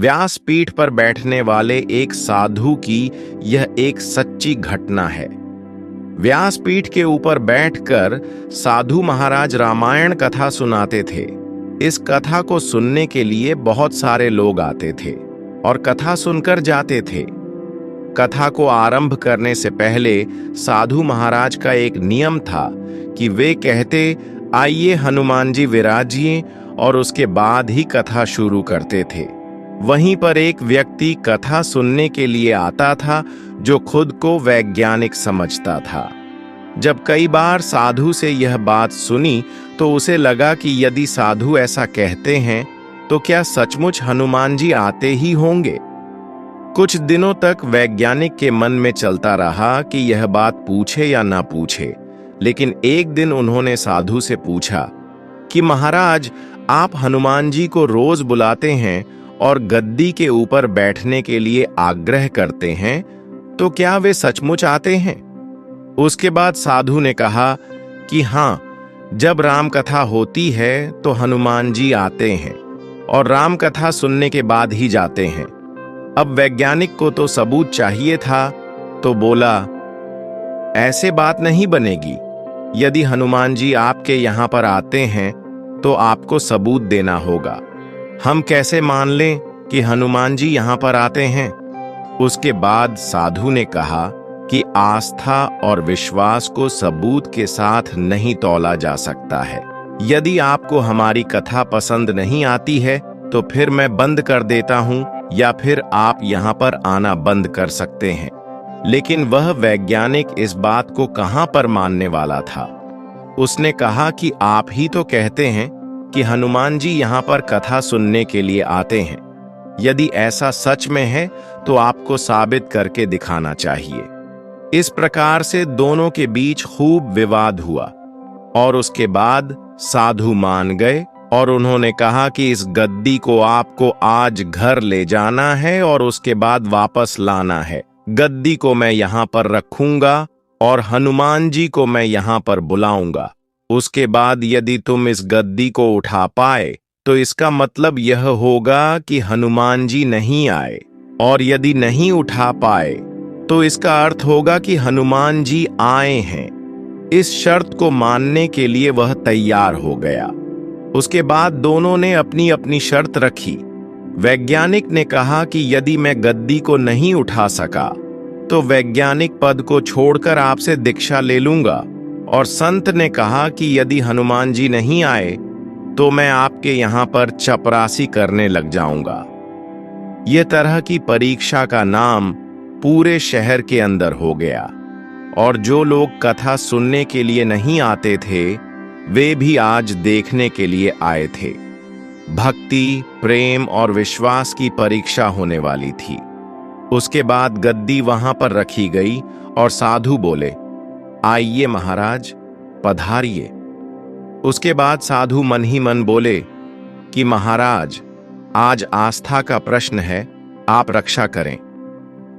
व्यासपीठ पर बैठने वाले एक साधु की यह एक सच्ची घटना है। व्यासपीठ के ऊपर बैठकर साधु महाराज रामायण कथा सुनाते थे। इस कथा को सुनने के लिए बहुत सारे लोग आते थे और कथा सुनकर जाते थे। कथा को आरंभ करने से पहले साधु महाराज का एक नियम था कि वे कहते, आइए हनुमान जी विराजिए, और उसके बाद ही कथा शुरू करते थे। वहीं पर एक व्यक्ति कथा सुनने के लिए आता था जो खुद को वैज्ञानिक समझता था। जब कई बार साधु से यह बात सुनी तो उसे लगा कि यदि साधु ऐसा कहते हैं तो क्या सचमुच हनुमान जी आते ही होंगे। कुछ दिनों तक वैज्ञानिक के मन में चलता रहा कि यह बात पूछे या ना पूछे, लेकिन एक दिन उन्होंने साधु से पूछा कि महाराज, आप हनुमान जी को रोज बुलाते हैं और गद्दी के ऊपर बैठने के लिए आग्रह करते हैं, तो क्या वे सचमुच आते हैं? उसके बाद साधु ने कहा कि हाँ, जब राम कथा होती है तो हनुमान जी आते हैं और राम कथा सुनने के बाद ही जाते हैं। अब वैज्ञानिक को तो सबूत चाहिए था, तो बोला, ऐसे बात नहीं बनेगी। यदि हनुमान जी आपके यहाँ पर आते हैं तो आपको सबूत देना होगा। हम कैसे मान लें कि हनुमान जी यहाँ पर आते हैं? उसके बाद साधु ने कहा कि आस्था और विश्वास को सबूत के साथ नहीं तौला जा सकता है। यदि आपको हमारी कथा पसंद नहीं आती है तो फिर मैं बंद कर देता हूँ, या फिर आप यहाँ पर आना बंद कर सकते हैं। लेकिन वह वैज्ञानिक इस बात को कहाँ पर मानने वाला था। उसने कहा कि आप ही तो कहते हैं कि हनुमान जी यहाँ पर कथा सुनने के लिए आते हैं। यदि ऐसा सच में है तो आपको साबित करके दिखाना चाहिए। इस प्रकार से दोनों के बीच खूब विवाद हुआ और उसके बाद साधु मान गए और उन्होंने कहा कि इस गद्दी को आपको आज घर ले जाना है और उसके बाद वापस लाना है। गद्दी को मैं यहाँ पर रखूंगा और हनुमान जी को मैं यहाँ पर बुलाऊंगा। उसके बाद यदि तुम इस गद्दी को उठा पाए तो इसका मतलब यह होगा कि हनुमान जी नहीं आए, और यदि नहीं उठा पाए तो इसका अर्थ होगा कि हनुमान जी आए हैं। इस शर्त को मानने के लिए वह तैयार हो गया। उसके बाद दोनों ने अपनी अपनी शर्त रखी। वैज्ञानिक ने कहा कि यदि मैं गद्दी को नहीं उठा सका तो वैज्ञानिक पद को छोड़कर आपसे दीक्षा ले लूंगा, और संत ने कहा कि यदि हनुमान जी नहीं आए तो मैं आपके यहाँ पर चपरासी करने लग जाऊंगा। यह तरह की परीक्षा का नाम पूरे शहर के अंदर हो गया, और जो लोग कथा सुनने के लिए नहीं आते थे वे भी आज देखने के लिए आए थे। भक्ति, प्रेम और विश्वास की परीक्षा होने वाली थी। उसके बाद गद्दी वहां पर रखी गई और साधु बोले, आइए महाराज, पधारिए। उसके बाद साधु मन ही मन बोले कि महाराज, आज आस्था का प्रश्न है, आप रक्षा करें।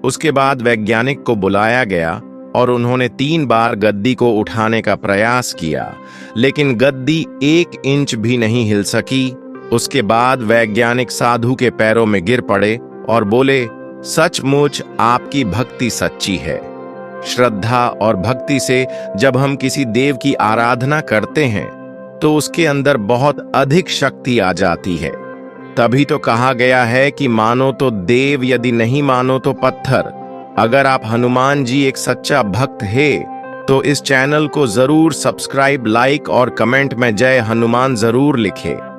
उसके बाद वैज्ञानिक को बुलाया गया और उन्होंने 3 बार गद्दी को उठाने का प्रयास किया, लेकिन गद्दी 1 इंच भी नहीं हिल सकी। उसके बाद वैज्ञानिक साधु के पैरों में गिर पड़े और बोले, सचमुच आपकी भक्ति सच्ची है। श्रद्धा और भक्ति से जब हम किसी देव की आराधना करते हैं तो उसके अंदर बहुत अधिक शक्ति आ जाती है। तभी तो कहा गया है कि मानो तो देव, यदि नहीं मानो तो पत्थर। अगर आप हनुमान जी एक सच्चा भक्त है तो इस चैनल को जरूर सब्सक्राइब, लाइक और कमेंट में जय हनुमान जरूर लिखें।